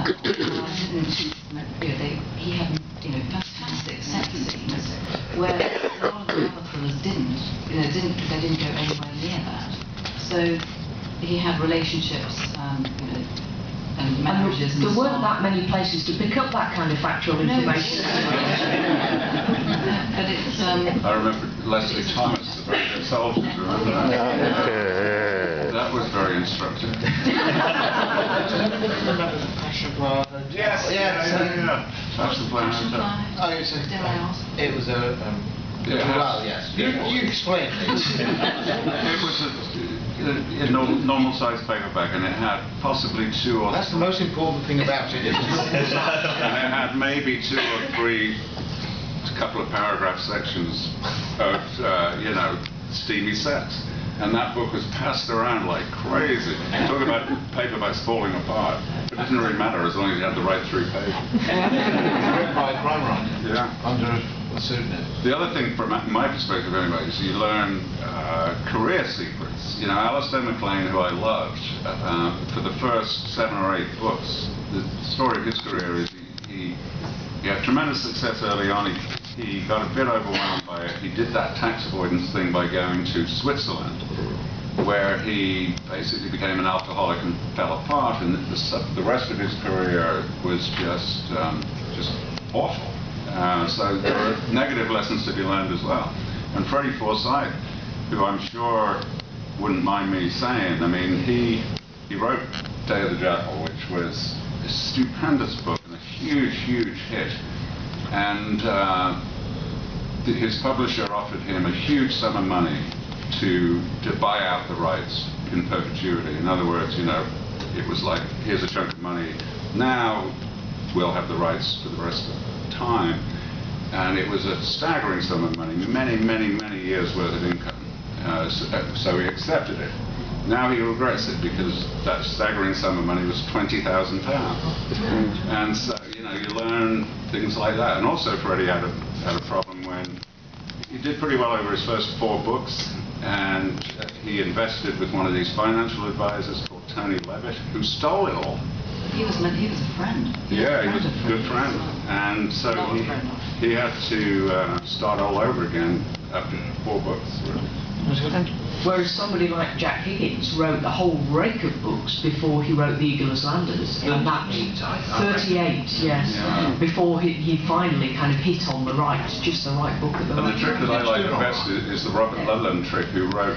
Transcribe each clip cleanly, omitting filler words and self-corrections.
well. He had fantastic sex scenes where a lot of the other thrillers didn't. They didn't go anywhere near that. So he had relationships, and marriages. There weren't that many places to pick up that kind of factual information. But it's. I remember Leslie Thomas, the very good soldier. Remember that? That was very instructive. Yes. Yeah. That's the plan. Oh, it was a. Well, yes. You explain it. It was a normal-sized paperback, and it had possibly 2 or. That's the most important thing about it, isn't it? And it had maybe 2 or 3, a couple of paragraph sections of, steamy sex. And that book was passed around like crazy. Talk about paperbacks falling apart. It didn't really matter as long as you had the right 3 pages. Written by a crime writer. Yeah. Under a pseudonym. The other thing, from my perspective anyway, is you learn career secrets. Alistair MacLean, who I loved, for the first 7 or 8 books, the story of his career is he had tremendous success early on. He got a bit overwhelmed by it. He did that tax avoidance thing by going to Switzerland, where he basically became an alcoholic and fell apart, and the rest of his career was just awful. So there are negative lessons to be learned as well. And Freddie Forsyth, who I'm sure wouldn't mind me saying, he wrote Day of the Jackal, which was a stupendous book and a huge, huge hit. And his publisher offered him a huge sum of money to buy out the rights in perpetuity. In other words, it was like, here's a chunk of money, now we'll have the rights for the rest of the time. And it was a staggering sum of money, many, many, many years' worth of income. So he accepted it. Now he regrets it because that staggering sum of money was £20,000. And so, you learn things like that. And also Freddie had a problem when he did pretty well over his first 4 books, and he invested with one of these financial advisors called Tony Levitt, who stole it all. He was a friend. He was a good friend. And so he had to start all over again after 4 books. And whereas somebody like Jack Higgins wrote a whole rake of books before he wrote The Eagle Landers, and that 38, yes, yeah. Before he finally kind of hit on the just the right book at the right time. And the trick that I like the best is the Robert Ludlum trick, who wrote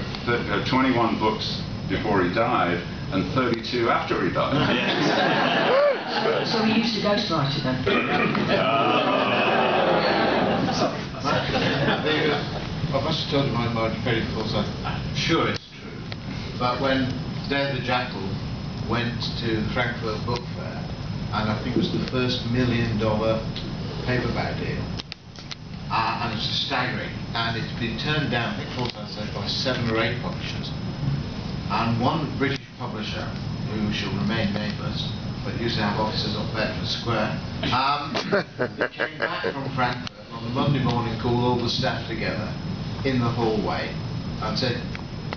21 books before he died and 32 after he died. So he used to ghostwriter then. I must have told you my very Forsyth. I'm sure it's true. But when Day of the Jackal went to the Frankfurt Book Fair, and I think it was the first $1 million paperback deal, and it's staggering, and it's been turned down, I think Forsyth said, by 7 or 8 publishers. And one British publisher, who shall remain nameless, but used to have offices on Bedford Square, they came back from Frankfurt on the Monday morning, called all the staff together in the hallway and said,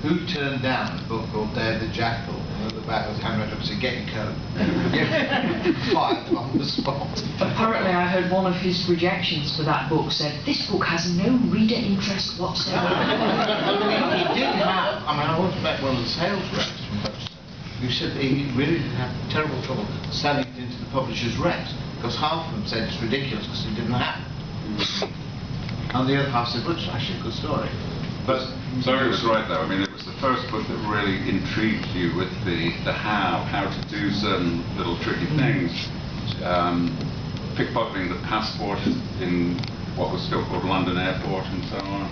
who turned down a book called Day of the Jackal? And at the back was handwritten up and said, get your coat. Fired on the spot. Apparently I heard one of his rejections for that book said, this book has no reader interest whatsoever. He did have, I once met one of the sales reps from Webster, who said he really did have terrible trouble selling it into the publisher's reps, because half of them said it's ridiculous because it didn't happen. And the other half said, well, it's actually a good story. But Zoe was right though. It was the first book that really intrigued you with the how to do certain little tricky things. Pickpocketing the passport in what was still called London Airport and so on.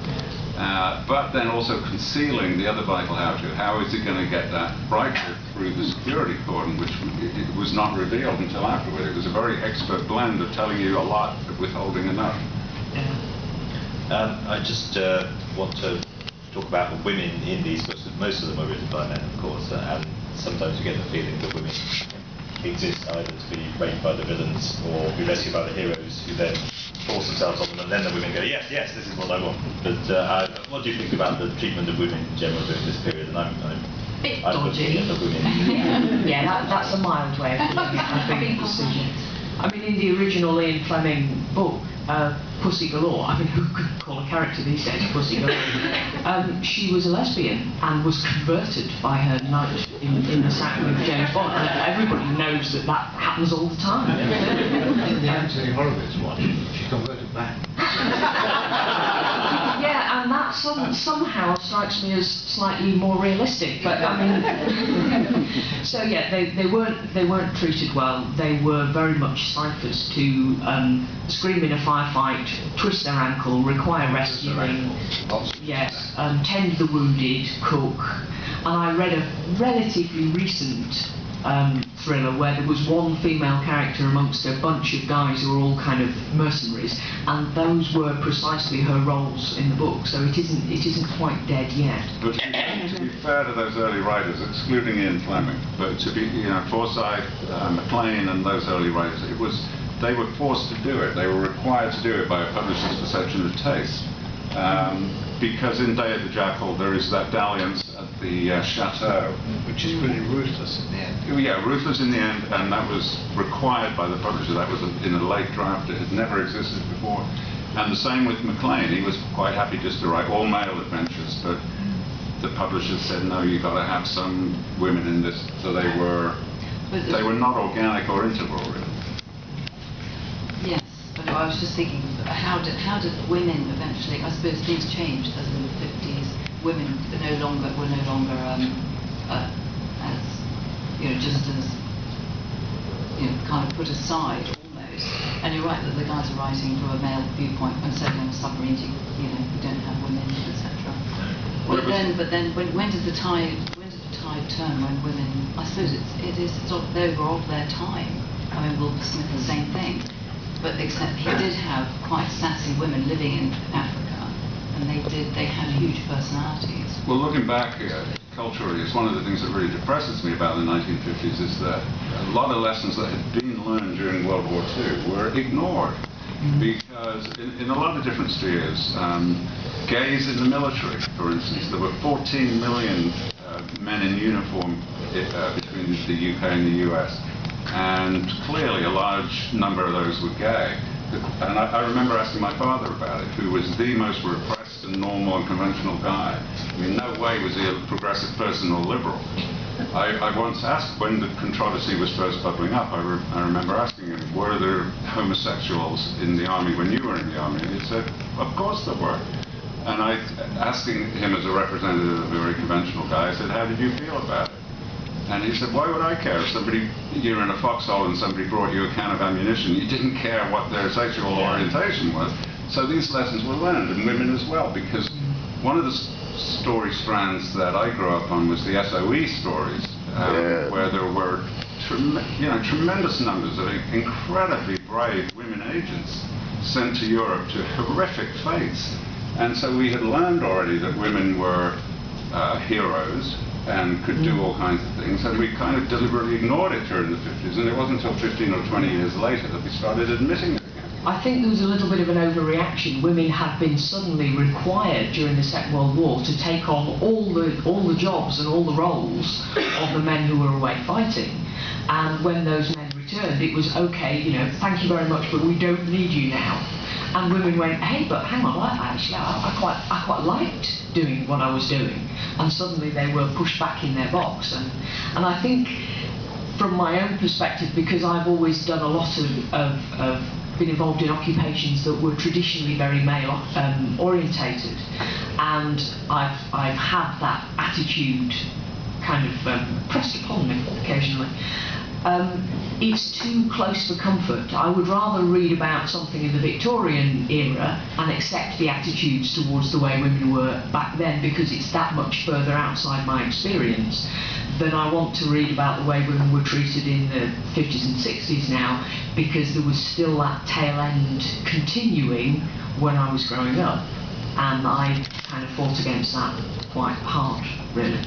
But then also concealing the other vital how-to. How is he going to get that rifle through the security cordon, which it was not revealed until afterward. It was a very expert blend of telling you a lot but withholding enough. I just want to talk about the women in these books, because most of them are written by men, of course, and sometimes you get the feeling that women exist either to be raped by the villains or be rescued by the heroes, who then force themselves on them, and then the women go, yes, yes, this is what I want. But what do you think about the treatment of women in general during this period? And I'm bit I'm looking dodgy. at the women. Yeah, that's a mild way of putting it, I think, decision. I mean, in the original Ian Fleming book, Pussy Galore, I mean, who could call a character these days Pussy Galore? She was a lesbian and was converted by her night in the sack with James Bond. And everybody knows that that happens all the time. In the Anthony Horowitz one, she converted back. Yeah, and that somehow strikes me as slightly more realistic. But I mean, so yeah, they weren't treated well. They were very much ciphers to scream in a firefight, twist their ankle, require rescuing, yes, tend the wounded, cook. And I read a relatively recent thriller where there was one female character amongst a bunch of guys who were all kind of mercenaries, and those were precisely her roles in the book. So it isn't quite dead yet. But to be fair to those early writers, excluding Ian Fleming, but to be, Forsyth, MacLean, and those early writers, they were forced to do it. They were required to do it by a publisher's perception of taste. Because in Day of the Jackal there is that dalliance at the chateau. Which is pretty ruthless in the end. Yeah, ruthless in the end, and that was required by the publisher. That was in a late draft. It had never existed before. And the same with MacLean. He was quite happy just to write all male adventures, but the publisher said, no, you've got to have some women in this. So they were not organic or integral, really. Yes, but I was just thinking, how did women eventually? I suppose things changed as in the 50s. Women were no longer as just as kind of put aside almost. And you're right that the guys are writing from a male viewpoint, and certainly on submarines, you don't have women, etc. But then when did the tide turn when women? I suppose they were of their time. I mean, Wilbur Smith, the same thing. But except he did have quite sassy women living in Africa, and they had huge personalities. Well, looking back culturally, it's one of the things that really depresses me about the 1950s is that a lot of lessons that had been learned during World War II were ignored. Because in a lot of different spheres, gays in the military, for instance, there were 14 million men in uniform between the UK and the US. And clearly a large number of those were gay. And I remember asking my father about it, who was the most repressed and normal and conventional guy. I mean, no way was he a progressive person or liberal. I once asked, when the controversy was first bubbling up, I remember asking him, were there homosexuals in the army when you were in the army? And he said, of course there were. And asking him as a representative of a very conventional guy, I said, how did you feel about it? And he said, why would I care? If you're in a foxhole and somebody brought you a can of ammunition, you didn't care what their sexual orientation was. So these lessons were learned, and women as well, because one of the story strands that I grew up on was the SOE stories, where there were tremendous numbers of incredibly brave women agents sent to Europe to horrific fates. And so we had learned already that women were heroes and could do all kinds of things, and we kind of deliberately ignored it during the 50s, and it wasn't until 15 or 20 years later that we started admitting it again. I think there was a little bit of an overreaction. Women had been suddenly required during the Second World War to take on all the jobs and all the roles of the men who were away fighting, and when those men returned, it was okay, thank you very much, but we don't need you now. And women went, hey, but hang on, I quite liked doing what I was doing. And suddenly they were pushed back in their box. And I think, from my own perspective, because I've always done a lot of been involved in occupations that were traditionally very male orientated, and I've had that attitude kind of pressed upon me occasionally. It's too close for comfort. I would rather read about something in the Victorian era and accept the attitudes towards the way women were back then, because it's that much further outside my experience, than I want to read about the way women were treated in the 50s and 60s now, because there was still that tail end continuing when I was growing up, and I kind of fought against that quite hard, really.